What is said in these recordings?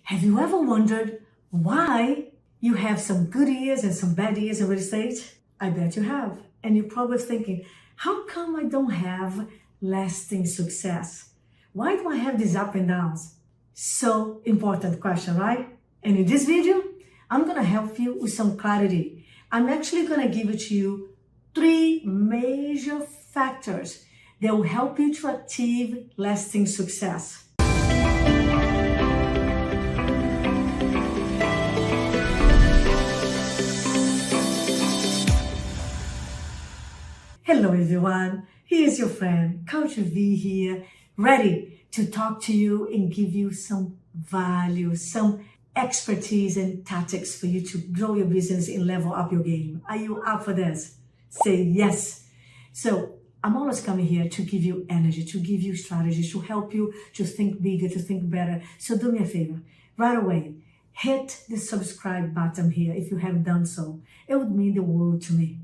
Have you ever wondered why you have some good years and some bad years in real estate? I bet you have. And you're probably thinking, how come I don't have lasting success? Why do I have these up and downs? So important question, right? And in this video, I'm going to help you with some clarity. I'm actually going to give it to you 3 major factors that will help you to achieve lasting success. Hello everyone, here's your friend, Coach V here, ready to talk to you and give you some value, some expertise and tactics for you to grow your business and level up your game. Are you up for this? Say yes. So I'm always coming here to give you energy, to give you strategies, to help you to think bigger, to think better. So do me a favor, right away, hit the subscribe button here if you haven't done so. It would mean the world to me.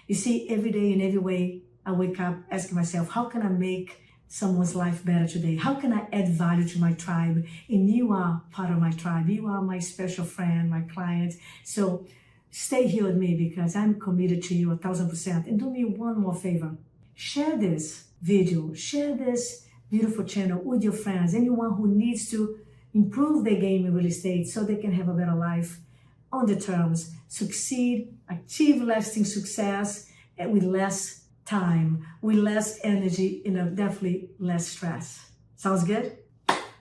You see, every day in every way, I wake up asking myself, how can I make someone's life better today? How can I add value to my tribe? And you are part of my tribe. You are my special friend, my client. So stay here with me because I'm committed to you 1,000%. And do me one more favor. Share this video, share this beautiful channel with your friends, anyone who needs to improve their game in real estate so they can have a better life on the terms, succeed, achieve lasting success, and with less time, with less energy, and definitely less stress. Sounds good?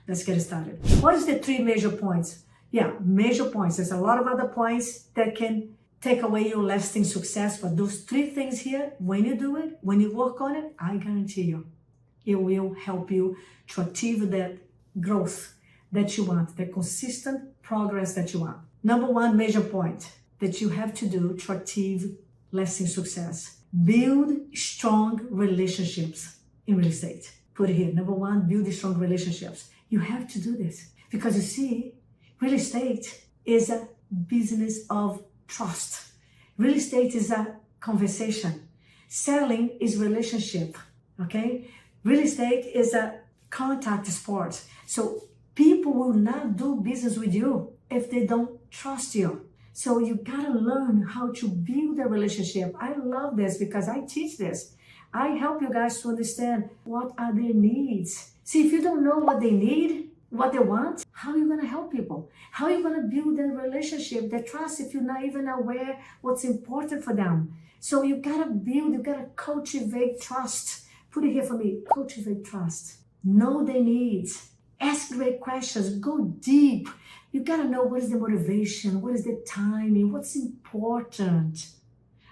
Let's get started. What is the 3 major points? Yeah, major points. There's a lot of other points that can take away your lasting success, but those 3 things here, when you do it, when you work on it, I guarantee you, it will help you to achieve that growth that you want, the consistent progress that you want. Number 1 major point that you have to do to achieve lasting success. Build strong relationships in real estate. Put it here. Number 1, build strong relationships. You have to do this because you see, real estate is a business of trust. Real estate is a conversation. Selling is relationship, okay? Real estate is a contact sport. So people will not do business with you if they don't trust you. So you gotta learn how to build a relationship. I love this because I teach this. I help you guys to understand what are their needs. See, if you don't know what they need, what they want, how are you gonna help people? How are you gonna build that relationship, that trust, if you're not even aware what's important for them? So you gotta build, you gotta cultivate trust. Put it here for me, cultivate trust. Know their needs. Ask great questions, go deep. You gotta know what is the motivation, what is the timing, what's important.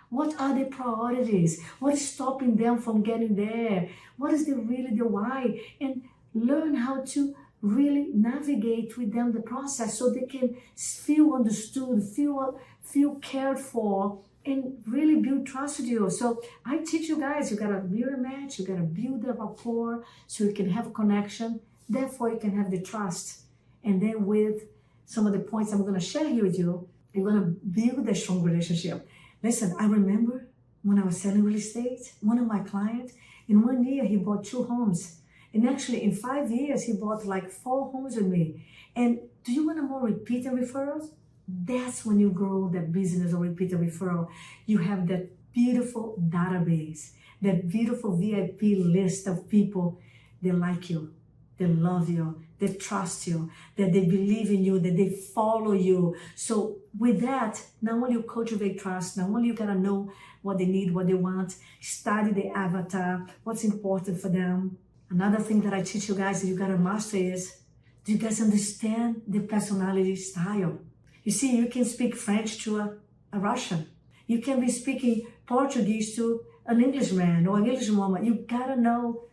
What are the priorities? What is stopping them from getting there? What is really the why? And learn how to really navigate with them the process so they can feel understood, feel cared for, and really build trust with you. So I teach you guys, you gotta mirror match, you gotta build a rapport so you can have a connection. Therefore, you can have the trust. And then with some of the points I'm going to share here with you, you're going to build a strong relationship. Listen, I remember when I was selling real estate, one of my clients, in 1 year, he bought 2 homes. And actually, in 5 years, he bought like 4 homes with me. And do you want more repeat and referrals? That's when you grow that business or repeat and referral. You have that beautiful database, that beautiful VIP list of people that like you, they love you, they trust you, that they believe in you, that they follow you. So with that, not only you cultivate trust, not only you gotta know what they need, what they want, study the avatar, what's important for them. Another thing that I teach you guys that you gotta master is, do you guys understand the personality style? You see, you can speak French to a Russian. You can be speaking Portuguese to an Englishman or an Englishwoman. You gotta know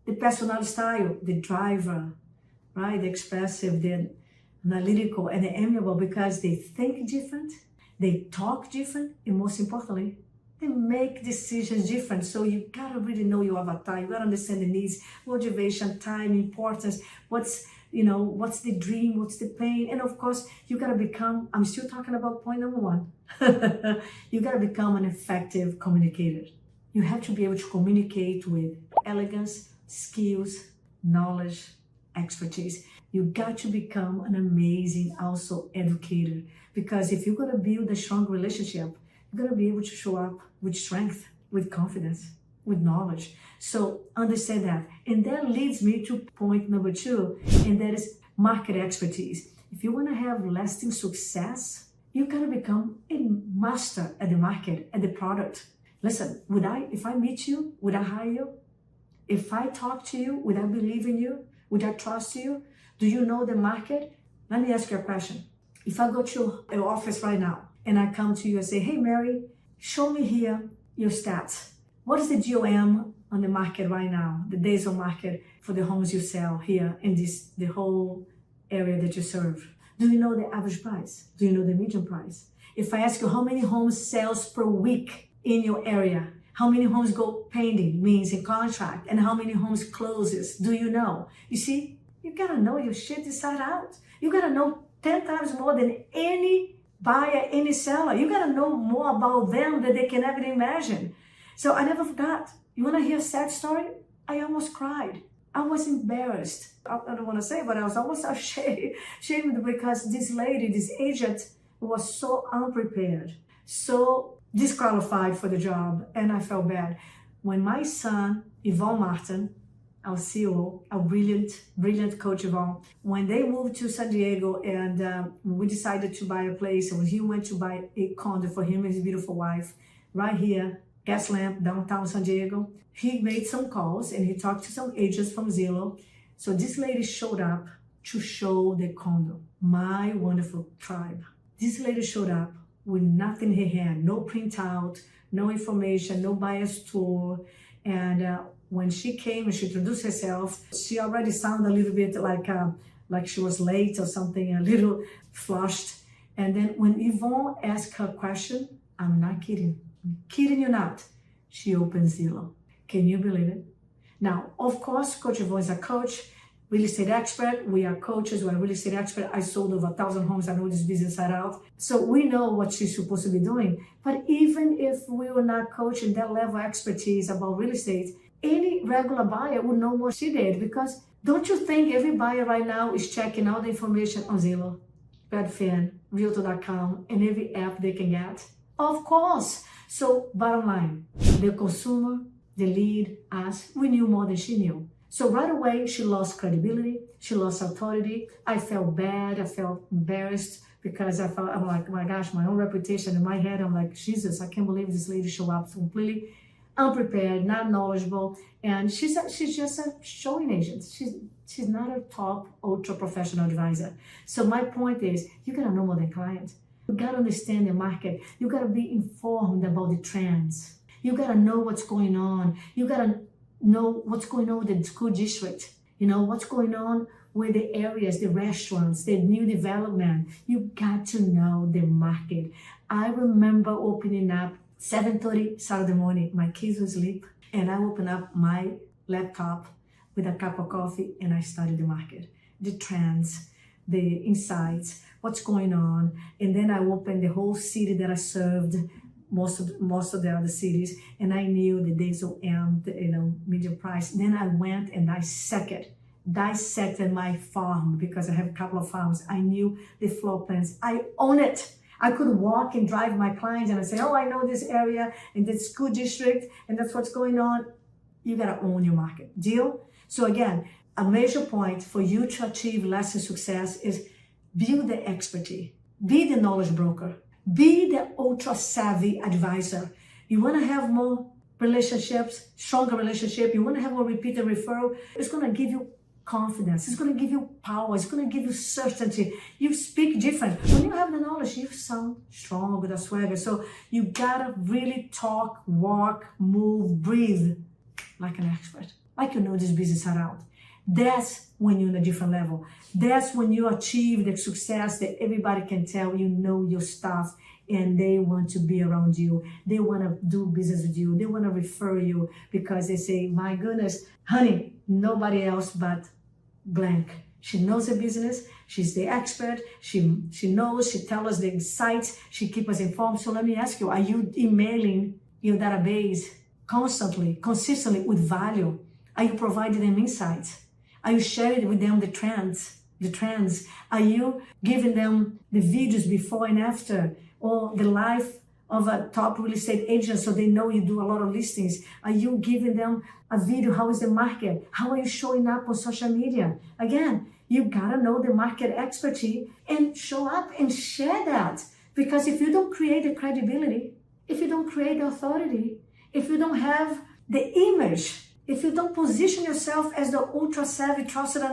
the personality style, the driver, right? The expressive, the analytical, and the amiable, because they think different, they talk different, and most importantly, they make decisions different. So you gotta really know your avatar. You gotta understand the needs, motivation, time, importance, what's the dream, what's the pain, and of course, you gotta become, I'm still talking about point number 1, you gotta become an effective communicator. You have to be able to communicate with elegance, skills, knowledge, expertise. You got to become an amazing also educator, because if you're going to build a strong relationship, you're going to be able to show up with strength, with confidence, with knowledge. So understand that. And that leads me to point number 2, and that is market expertise. If you want to have lasting success, you got to become a master at the market, at the product. Listen, if I meet you, would I hire you? If I talk to you, would I believe in you? Would I trust you? Do you know the market? Let me ask you a question. If I go to your office right now and I come to you and say, hey, Mary, show me here your stats. What is the GOM on the market right now, the days on market for the homes you sell here in the whole area that you serve? Do you know the average price? Do you know the median price? If I ask you how many homes sells per week in your area, how many homes go pending, means in contract, and how many homes closes, do you know? You see, you gotta know your shit inside out. You gotta know 10 times more than any buyer, any seller. You gotta know more about them than they can ever imagine. So I never forgot. You wanna hear a sad story? I almost cried. I was embarrassed. I don't want to say, but I was almost ashamed because this lady, this agent, was so unprepared, so disqualified for the job, and I felt bad. When my son, Yvonne Martin, our CEO, our brilliant coach Yvonne, when they moved to San Diego and we decided to buy a place, and he went to buy a condo for him and his beautiful wife right here, Gaslamp, downtown San Diego. He made some calls and he talked to some agents from Zillow. So this lady showed up to show the condo, my wonderful tribe. This lady showed up with nothing in her hand, no printout, no information, no buyer's tour. And when she came and she introduced herself, she already sounded a little bit like she was late or something, a little flushed. And then when Yvonne asked her question, I'm not kidding you not, she opened Zillow. Can you believe it? Now, of course, Coach Yvonne is a coach, real estate expert. We are coaches, we're real estate expert. I sold over 1,000 homes. I know this business inside out. So we know what she's supposed to be doing. But even if we were not coaching that level of expertise about real estate, any regular buyer would know what she did, because don't you think every buyer right now is checking all the information on Zillow, Redfin, Realtor.com, and every app they can get? Of course. So bottom line, the consumer, the lead, us, we knew more than she knew. So right away, she lost credibility, she lost authority. I felt bad, I felt embarrassed, because I'm like, oh my gosh, my own reputation in my head, I'm like, Jesus, I can't believe this lady showed up completely unprepared, not knowledgeable. And she's just a showing agent. She's not a top ultra professional advisor. So my point is, you gotta know more than clients. You gotta understand the market. You gotta be informed about the trends. You gotta know what's going on. You gotta know what's going on with the school district. You know, what's going on with the areas, the restaurants, the new development. You got to know the market. I remember opening up 7:30 Saturday morning. My kids were asleep, and I opened up my laptop with a cup of coffee, and I studied the market, the trends, the insights, what's going on. And then I opened the whole city that I served, most of the other cities, and I knew the days of end, median price. Then I went and dissected my farm, because I have a couple of farms. I knew the floor plans. I own it. I could walk and drive my clients and I say, oh, I know this area and this school district, and that's what's going on. You gotta own your market. Deal? So again, a major point for you to achieve lasting success is build the expertise, be the knowledge broker, be the ultra savvy advisor. You want to have more relationships, stronger relationship. You want to have more repeat and referral. It's going to give you confidence. It's going to give you power. It's going to give you certainty. You speak different. When you have the knowledge, you sound strong with a swagger. So you got to really talk, walk, move, breathe like an expert, like you know this business out. That's when you're on a different level. That's when you achieve the success that everybody can tell you know your stuff, and they want to be around you. They want to do business with you. They want to refer you, because they say, my goodness, honey, nobody else but blank. She knows the business. She's the expert. She knows. She tells us the insights. She keeps us informed. So let me ask you, are you emailing your database constantly, consistently with value? Are you providing them insights? Are you sharing with them the trends? the trends? Are you giving them the videos before and after, or the life of a top real estate agent so they know you do a lot of listings? Are you giving them a video? How is the market? How are you showing up on social media? Again, you gotta know the market expertise and show up and share that. Because if you don't create the credibility, if you don't create the authority, if you don't have the image, if you don't position yourself as the ultra savvy, trusted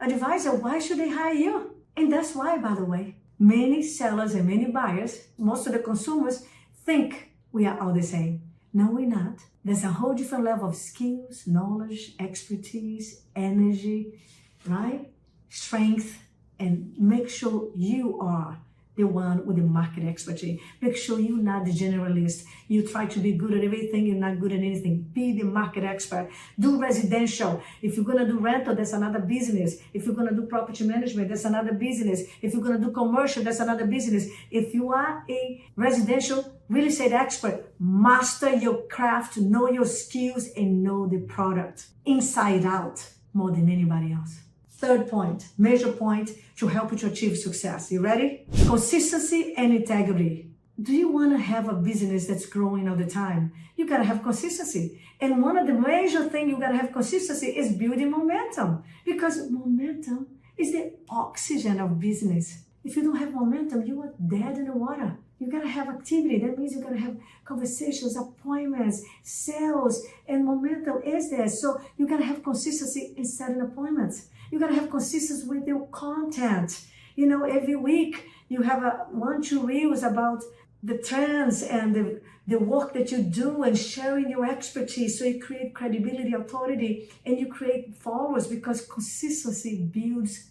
advisor, why should they hire you? And that's why, by the way, many sellers and many buyers, most of the consumers, think we are all the same. No, we're not. There's a whole different level of skills, knowledge, expertise, energy, right? Strength, and make sure you are the one with the market expertise. Make sure you're not the generalist. You try to be good at everything, you're not good at anything. Be the market expert. Do residential. If you're gonna do rental, that's another business. If you're gonna do property management, that's another business. If you're gonna do commercial, that's another business. If you are a residential real estate expert, master your craft, know your skills, and know the product inside out more than anybody else. Third point, major point to help you to achieve success. You ready? Consistency and integrity. Do you want to have a business that's growing all the time? You got to have consistency. And one of the major things you got to have consistency is building momentum. Because momentum is the oxygen of business. If you don't have momentum, you are dead in the water. You got to have activity. That means you got to have conversations, appointments, sales, and momentum is there. So you got to have consistency in setting appointments. You got to have consistency with your content. You know, every week you have 1-2 reels about the trends and the work that you do and sharing your expertise. So you create credibility, authority, and you create followers, because consistency builds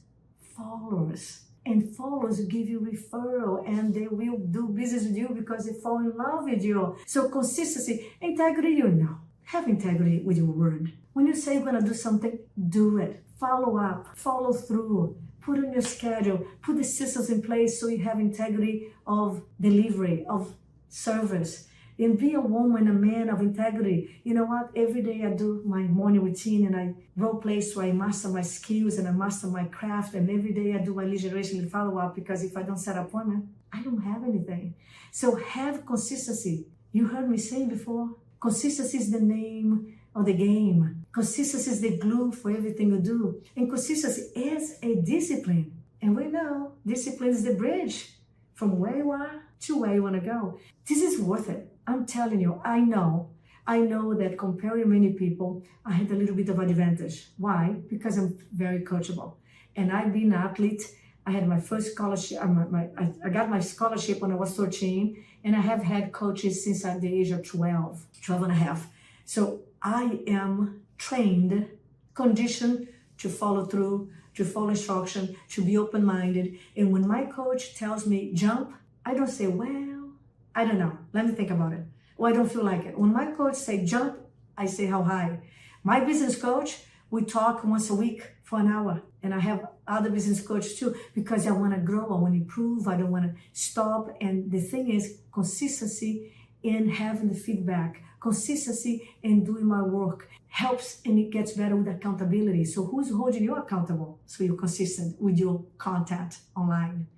followers. And followers give you referral, and they will do business with you because they fall in love with you. So consistency, integrity, you know. Have integrity with your word. When you say you're going to do something, do it. Follow up, follow through, put on your schedule, put the systems in place so you have integrity of delivery, of service. And be a woman, a man of integrity. You know what? Every day I do my morning routine and I role play so I master my skills and I master my craft. And every day I do my lead generation and follow up, because if I don't set an appointment, I don't have anything. So have consistency. You heard me saying before, consistency is the name of the game. Consistency is the glue for everything you do. And consistency is a discipline. And we know discipline is the bridge from where you are to where you want to go. This is worth it. I'm telling you, I know that comparing many people, I had a little bit of an advantage. Why? Because I'm very coachable. And I've been an athlete. I had my first scholarship. I got my scholarship when I was 13. And I have had coaches since the age of 12 and a half. So I am trained, conditioned to follow through, to follow instruction, to be open-minded. And when my coach tells me jump, I don't say, well, I don't know. Let me think about it. Or I don't feel like it. When my coach says jump, I say how high. My business coach, we talk once a week for an hour. And I have other business coaches too, because I want to grow, I want to improve, I don't want to stop. And the thing is, consistency in having the feedback, consistency in doing my work helps, and it gets better with accountability. So who's holding you accountable? So you're consistent with your content online.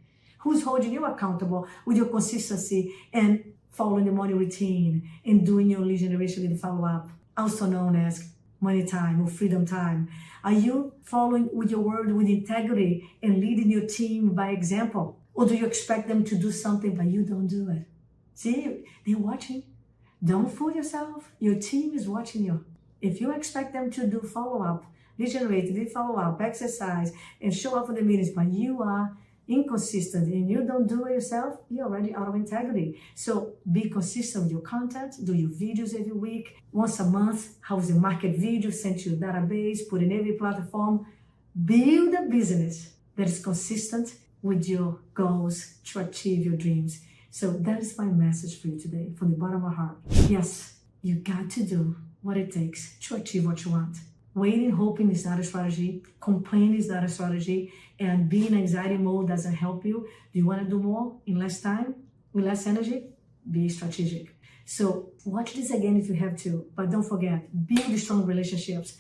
Who's holding you accountable with your consistency and following the morning routine and doing your lead generation with the follow-up, also known as money time or freedom time? Are you following with your word with integrity and leading your team by example? Or do you expect them to do something but you don't do it? See, they're watching. Don't fool yourself. Your team is watching you. If you expect them to do follow-up, lead generate, lead follow-up, exercise, and show up for the meetings, but you are inconsistent and you don't do it yourself, you're already out of integrity. So be consistent with your content, do your videos every week, once a month. How's the market video sent to your database, put in every platform. Build a business that is consistent with your goals to achieve your dreams. So that is my message for you today, from the bottom of my heart. Yes, you got to do what it takes to achieve what you want. Waiting, hoping is not a strategy. Complaining is not a strategy. And being in anxiety mode doesn't help you. Do you want to do more in less time, with less energy? Be strategic. So watch this again if you have to. But don't forget, build strong relationships.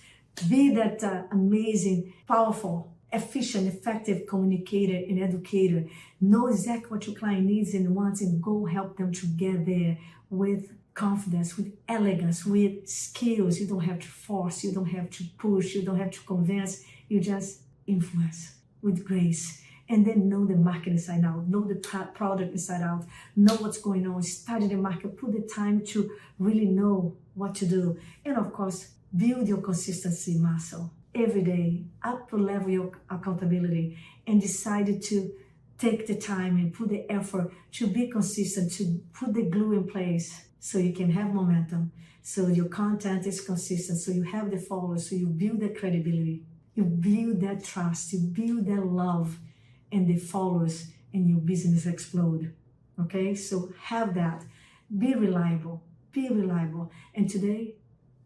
Be that amazing, powerful efficient, effective communicator and educator. Know exactly what your client needs and wants and go help them to get there with confidence, with elegance, with skills. You don't have to force, you don't have to push, you don't have to convince, you just influence with grace. And then know the market inside out, know the product inside out, know what's going on, study the market, put the time to really know what to do. And of course, build your consistency muscle every day, up to level your accountability, and decide to take the time and put the effort to be consistent, to put the glue in place so you can have momentum, so your content is consistent, so you have the followers, so you build the credibility, you build that trust, you build that love, and the followers, and your business explode. Okay, so have that. Be reliable. Be reliable. And today,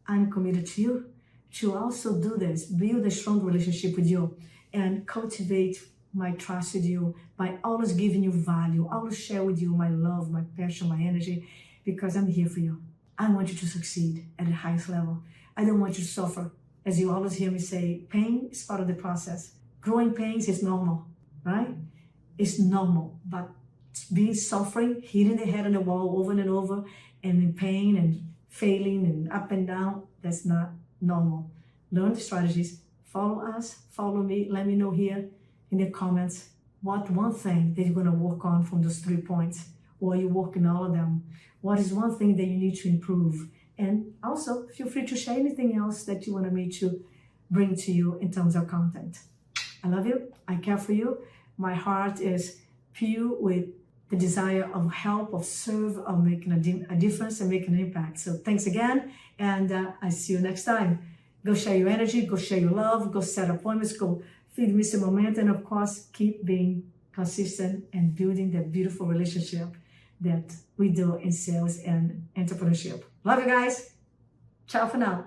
I'm committed to you to also do this, build a strong relationship with you, and cultivate my trust with you by always giving you value, always share with you my love, my passion, my energy, because I'm here for you. I want you to succeed at the highest level. I don't want you to suffer. As you always hear me say, pain is part of the process. Growing pains is normal, right? It's normal, but being suffering, hitting the head on the wall over and over, and in pain and failing and up and down, that's not normal. Learn the strategies. Follow us, follow me. Let me know here in the comments what one thing that you're going to work on from those 3 points, or you work in all of them. What is one thing that you need to improve? And also, feel free to share anything else that you want me to bring to you in terms of content. I love you. I care for you. My heart is pure with the desire of help, of serve, of making a difference and making an impact. So thanks again, and I see you next time. Go share your energy, go share your love, go set appointments, go feed me some momentum, and of course, keep being consistent and building that beautiful relationship that we do in sales and entrepreneurship. Love you guys. Ciao for now.